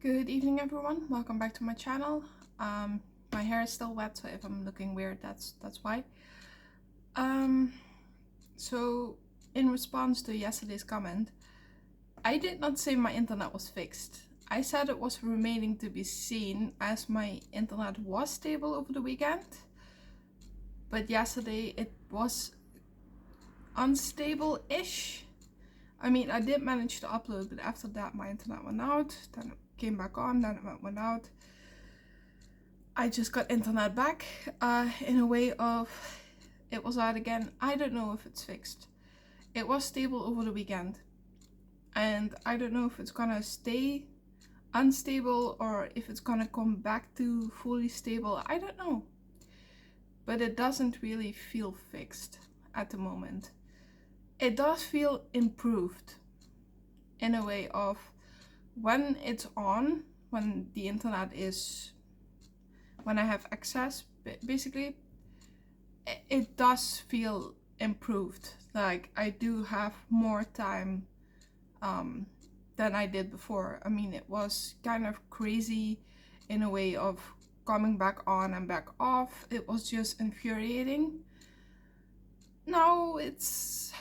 Good evening, everyone. Welcome back to my channel. My hair is still wet, so if I'm looking weird, that's why. So in response to yesterday's comment, I did not say my internet was fixed. I said it was remaining to be seen, as my internet was stable over the weekend, but yesterday it was unstable-ish. I mean, I did manage to upload, but after that my internet went out, then it came back on, then it went out. I just got internet back in a way of it was out again. I don't know if it's fixed. It was stable over the weekend, and I don't know if it's gonna stay unstable or if it's gonna come back to fully stable. I don't know, but it doesn't really feel fixed at the moment. It does feel improved in a way of when it's on, when the internet is, when I have access, basically, it does feel improved. Like I do have more time than I did before. I mean, it was kind of crazy in a way of coming back on and back off. It was just infuriating. Now it's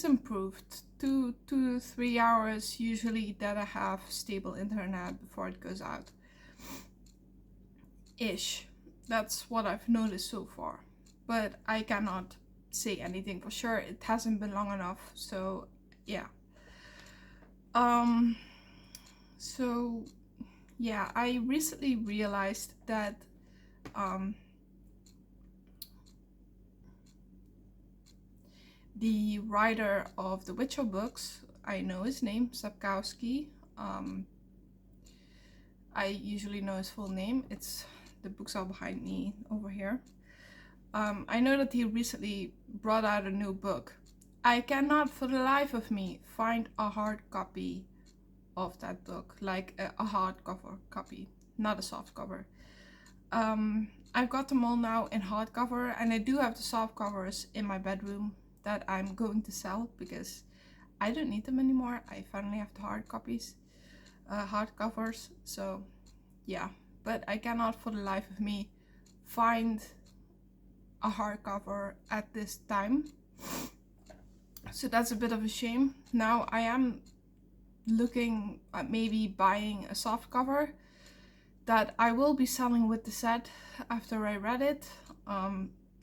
improved. 2 to 3 hours usually that I have stable internet before it goes out. Ish. That's what I've noticed so far. But I cannot say anything for sure. It hasn't been long enough, so yeah. So yeah, I recently realized that the writer of the Witcher books, I know his name, Sapkowski. I usually know his full name. The books are behind me over here. I know that he recently brought out a new book. I cannot for the life of me find a hard copy of that book, like a hardcover copy, not a soft cover. I've got them all now in hardcover, and I do have the soft covers in my bedroom that I'm going to sell because I don't need them anymore. I finally have the hard copies, hardcovers. So yeah, but I cannot for the life of me find a hardcover at this time. So that's a bit of a shame. Now I am looking at maybe buying a soft cover that I will be selling with the set after I read it,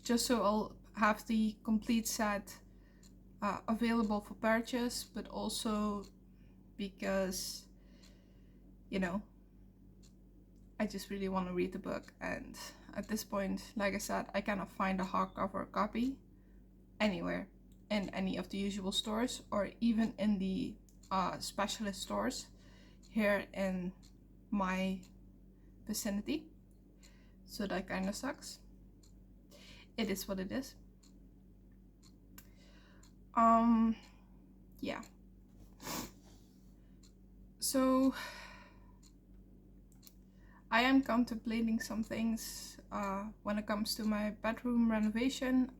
just so I'll have the complete set available for purchase, but also because, you know, I just really want to read the book, and at this point, like I said, I cannot find a hardcover copy anywhere in any of the usual stores or even in the specialist stores here in my vicinity. So that kind of sucks. It is what it is. Yeah. So I am contemplating some things when it comes to my bedroom renovation.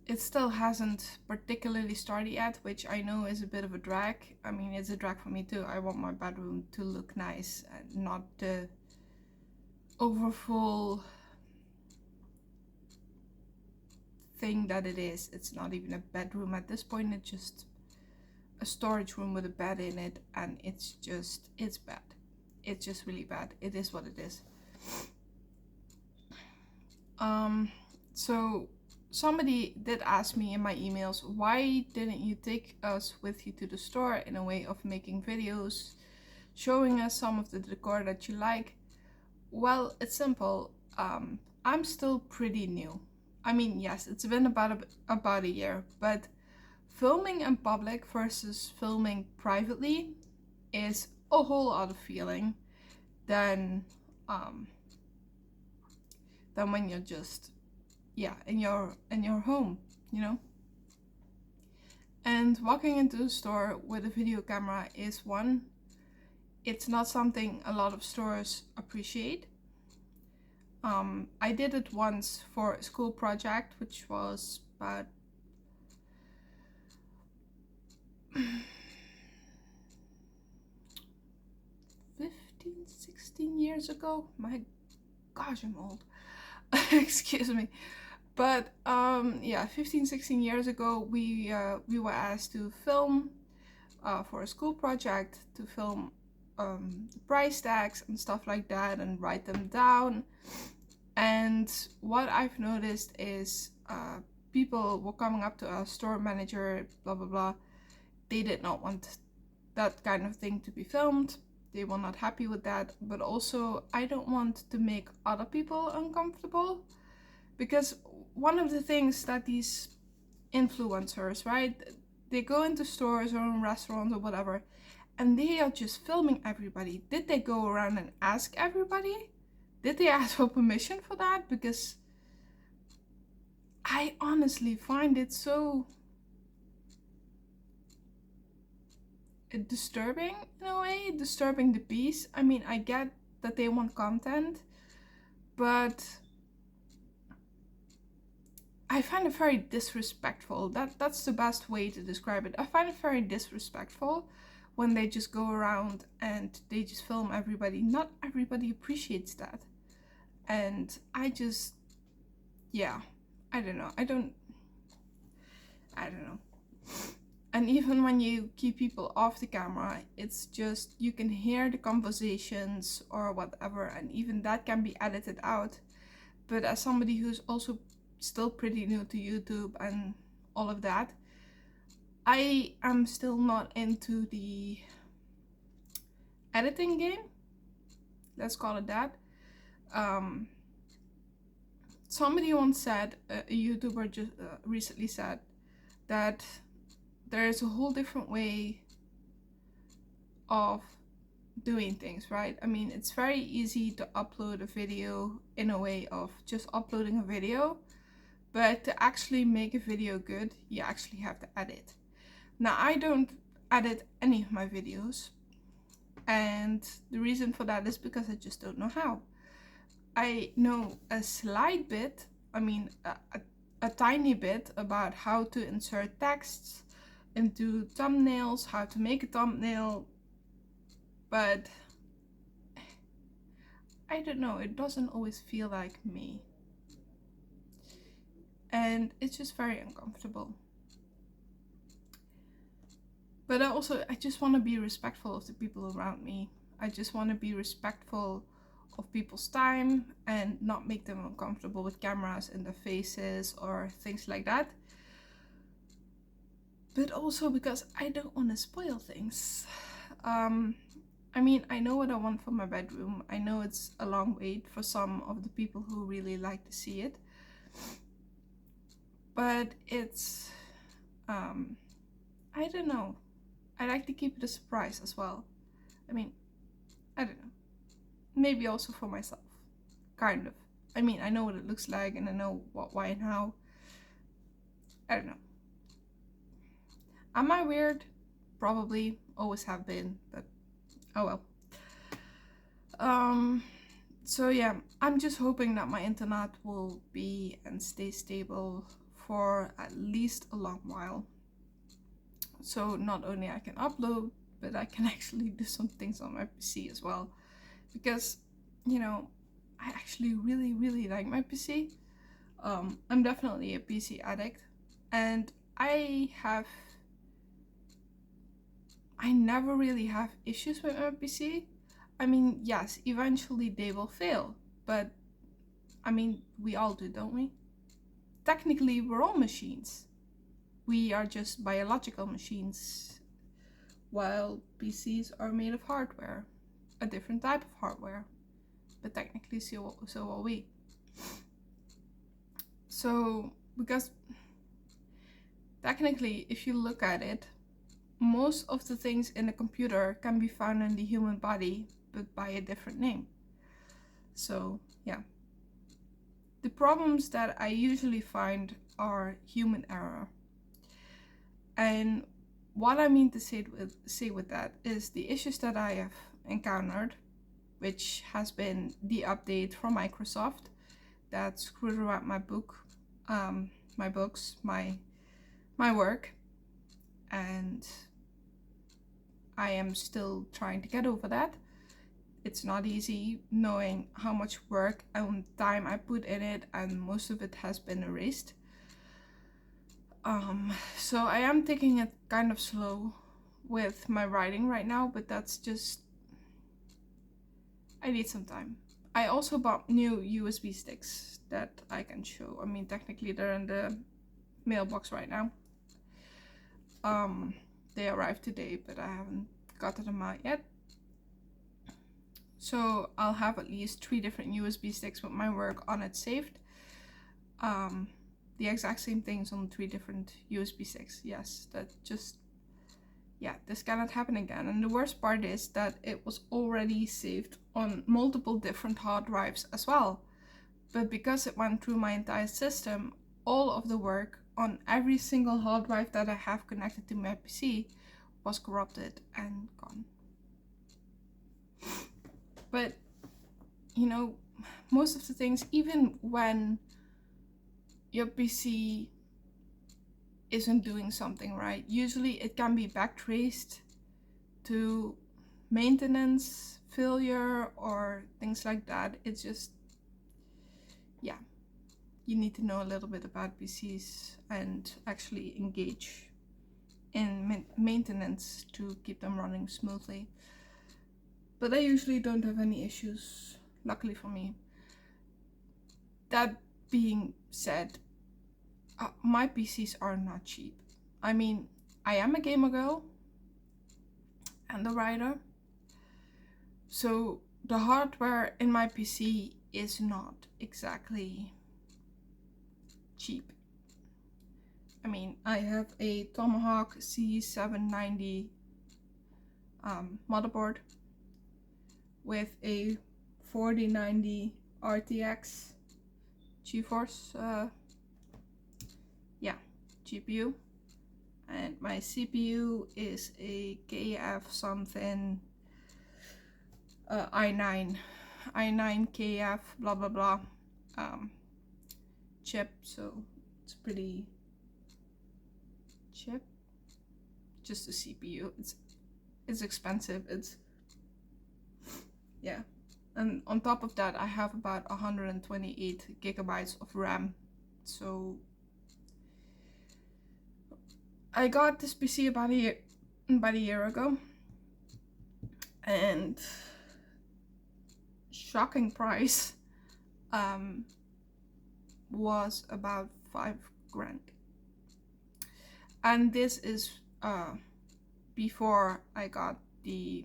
It still hasn't particularly started yet, which I know is a bit of a drag. I mean, it's a drag for me too. I want my bedroom to look nice and not the overfull thing that it is. It's not even a bedroom at this point. It's just a storage room with a bed in it, and it's bad. It's just really bad. It is what it is. So somebody did ask me in my emails, why didn't you take us with you to the store in a way of making videos, showing us some of the decor that you like? Well, it's simple. I'm still pretty new. I mean, yes, it's been about a year, but filming in public versus filming privately is a whole other feeling than when you're just in your home, you know. And walking into the store with a video camera is one. It's not something a lot of stores appreciate. I did it once for a school project, which was about years ago. My gosh, I'm old. Excuse me. But yeah, 15, 16 years ago, we were asked to film for a school project, to film the price tags and stuff like that and write them down. And what I've noticed is people were coming up to us, store manager, blah blah blah. They did not want that kind of thing to be filmed. They were not happy with that. But also, I don't want to make other people uncomfortable, because one of the things that these influencers, right, they go into stores or in restaurants or whatever, and they are just filming everybody. Did they go around and ask everybody? Did they ask for permission for that? Because I honestly find it so disturbing in a way, disturbing the peace. I mean, I get that they want content, but I find it very disrespectful. That's the best way to describe it. I find it very disrespectful when they just go around and they just film everybody. Not everybody appreciates that. And I just, yeah, I don't know. I don't know. And even when you keep people off the camera, it's just, you can hear the conversations or whatever, and even that can be edited out. But as somebody who's also still pretty new to YouTube and all of that, I am still not into the editing game. Let's call it that. Somebody once said, a YouTuber just recently said, that there is a whole different way of doing things, right? I mean, it's very easy to upload a video in a way of just uploading a video, but to actually make a video good, you actually have to edit. Now, I don't edit any of my videos, and the reason for that is because I just don't know how. I know a slight bit, I mean a tiny bit about how to insert texts into thumbnails, how to make a thumbnail, but I don't know, it doesn't always feel like me. And it's just very uncomfortable. But I just want to be respectful of the people around me. I just want to be respectful of people's time and not make them uncomfortable with cameras in their faces or things like that. But also because I don't want to spoil things. I mean, I know what I want for my bedroom. I know it's a long wait for some of the people who really like to see it. But it's, I don't know. I like to keep it a surprise as well. I mean, I don't know. Maybe also for myself. Kind of. I mean, I know what it looks like and I know what, why, and how. I don't know. Am I weird? Probably. Always have been, but oh well. So yeah, I'm just hoping that my internet will be and stay stable for at least a long while. So not only I can upload, but I can actually do some things on my PC as well. Because, you know, I actually really like my PC. I'm definitely a PC addict, and I never really have issues with my PC. I mean, yes, eventually they will fail, but I mean, we all do, don't we? Technically, we're all machines. We are just biological machines, while PCs are made of hardware, a different type of hardware, but technically so are we. So, because technically, if you look at it, most of the things in a computer can be found in the human body, but by a different name. So, yeah. The problems that I usually find are human error. And what I mean to say with that is the issues that I have encountered, which has been the update from Microsoft that screwed around my book, my books, my work, and I am still trying to get over that. It's not easy knowing how much work and time I put in it, and most of it has been erased. So I am taking it kind of slow with my writing right now, but that's just, I need some time. I also bought new USB sticks that I can show. I mean, technically they're in the mailbox right now. They arrived today, but I haven't gotten them out yet. So I'll have at least 3 different USB sticks with my work on it saved. The exact same things on 3 different USB sticks. Yes, that just, yeah, this cannot happen again. And the worst part is that it was already saved on multiple different hard drives as well. But because it went through my entire system, all of the work on every single hard drive that I have connected to my PC was corrupted and gone. But, you know, most of the things, even when your PC isn't doing something right, usually it can be backtraced to maintenance failure or things like that. It's just, yeah, you need to know a little bit about PCs and actually engage in maintenance to keep them running smoothly. But I usually don't have any issues, luckily for me. That being said, my PCs are not cheap. I mean, I am a gamer girl and a writer, so the hardware in my PC is not exactly cheap. I mean, I have a Tomahawk C790 motherboard with a 4090 RTX GeForce GPU, and my CPU is a KF something i9 KF blah blah blah chip, so it's pretty cheap. Just a CPU. It's expensive. It's, yeah. And on top of that, I have about 128 gigabytes of RAM. So I got this PC about a year ago, and shocking price was about $5,000. And this is before I got the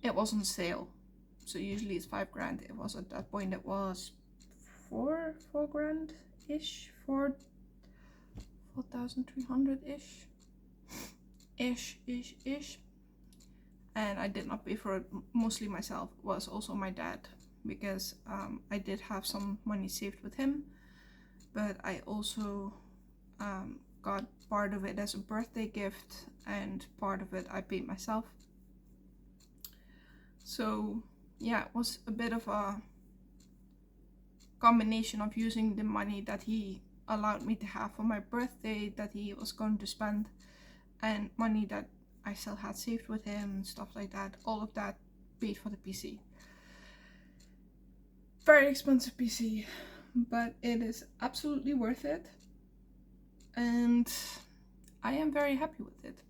it was on sale, so usually it's $5,000. It was at that point, it was four grand ish, 4,300 ish, and I did not pay for it mostly myself. It was also my dad, because I did have some money saved with him, but I also got part of it as a birthday gift and part of it I paid myself. So yeah, it was a bit of a combination of using the money that he allowed me to have for my birthday that he was going to spend, and money that I still had saved with him and stuff like that. All of that paid for the PC. Very expensive PC, but it is absolutely worth it, and I am very happy with it.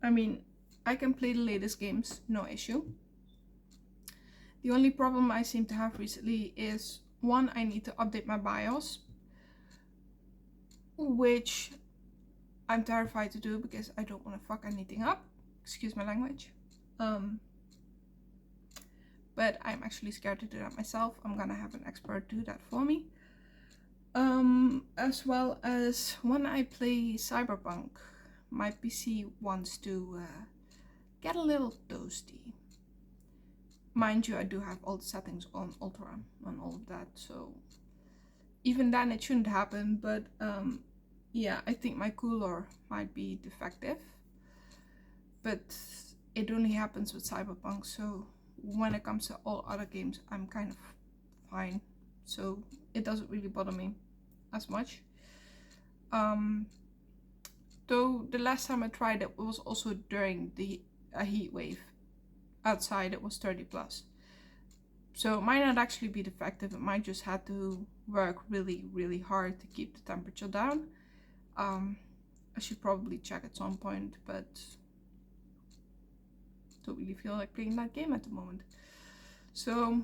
I mean, I can play the latest games, no issue. The only problem I seem to have recently is, one, I need to update my BIOS, which I'm terrified to do because I don't want to fuck anything up. Excuse my language. But I'm actually scared to do that myself. I'm gonna have an expert do that for me. As well as when I play Cyberpunk, my PC wants to get a little toasty. Mind you, I do have all the settings on Ultra and all of that, so even then it shouldn't happen, but yeah, I think my cooler might be defective, but it only happens with Cyberpunk, so when it comes to all other games, I'm kind of fine, so it doesn't really bother me as much. Though the last time I tried it was also during a heat wave. Outside it was 30 plus. So it might not actually be defective. It might just have to work really, really hard to keep the temperature down. I should probably check at some point, but don't really feel like playing that game at the moment. So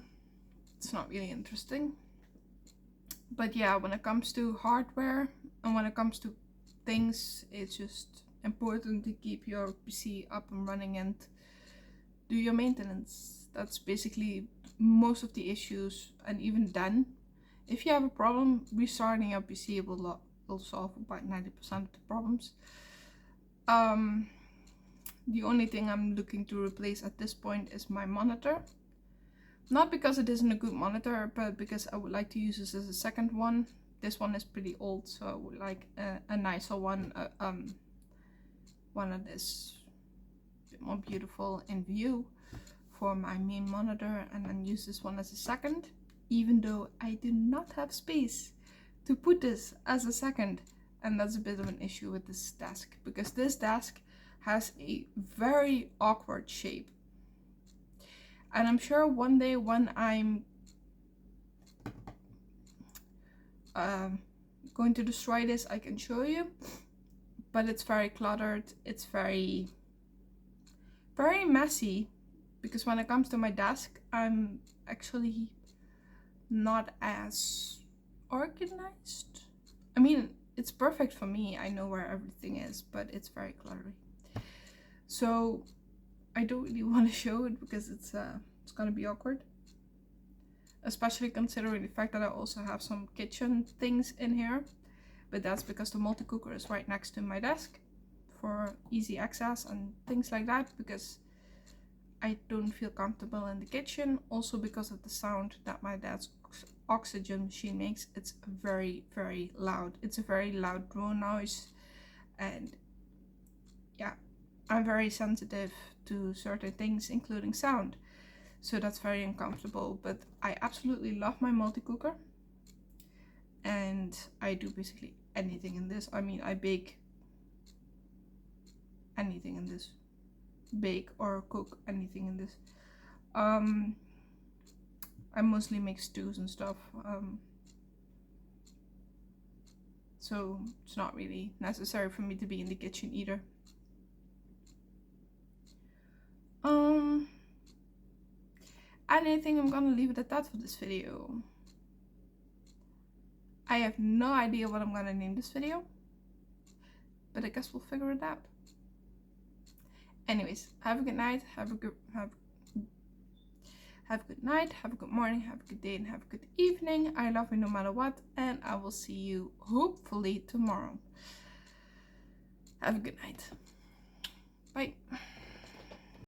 it's not really interesting. But yeah, when it comes to hardware and when it comes to things, it's just important to keep your PC up and running and do your maintenance. That's basically most of the issues. And even then, if you have a problem, restarting your PC will solve about 90% of the problems. The only thing I'm looking to replace at this point is my monitor. Not because it isn't a good monitor, but because I would like to use this as a second one. This one is pretty old, so I would like a nicer one. One that is a bit more beautiful in view for my main monitor, and then use this one as a second, even though I do not have space to put this as a second. And that's a bit of an issue with this desk, because this desk has a very awkward shape. And I'm sure one day when I'm going to destroy this, I can show you. But it's very cluttered. It's very, very messy. Because when it comes to my desk, I'm actually not as organized. I mean, it's perfect for me. I know where everything is, but it's very cluttery. So I don't really want to show it because it's gonna be awkward. Especially considering the fact that I also have some kitchen things in here. But that's because the multi-cooker is right next to my desk for easy access and things like that, because I don't feel comfortable in the kitchen. Also because of the sound that my dad's oxygen machine makes. It's very, very loud. It's a very loud drone noise. And yeah, I'm very sensitive to certain things, including sound. So that's very uncomfortable. But I absolutely love my multi-cooker. And I do basically anything in this. I mean, I bake anything in this. Bake or cook anything in this. I mostly make stews and stuff. So it's not really necessary for me to be in the kitchen either. And I think I'm gonna leave it at that for this video. I have no idea what I'm gonna name this video, but I guess we'll figure it out. Anyways, have a good night, have a good night, have a good morning, have a good day, and have a good evening. I love you no matter what, and I will see you hopefully tomorrow. Have a good night. Bye.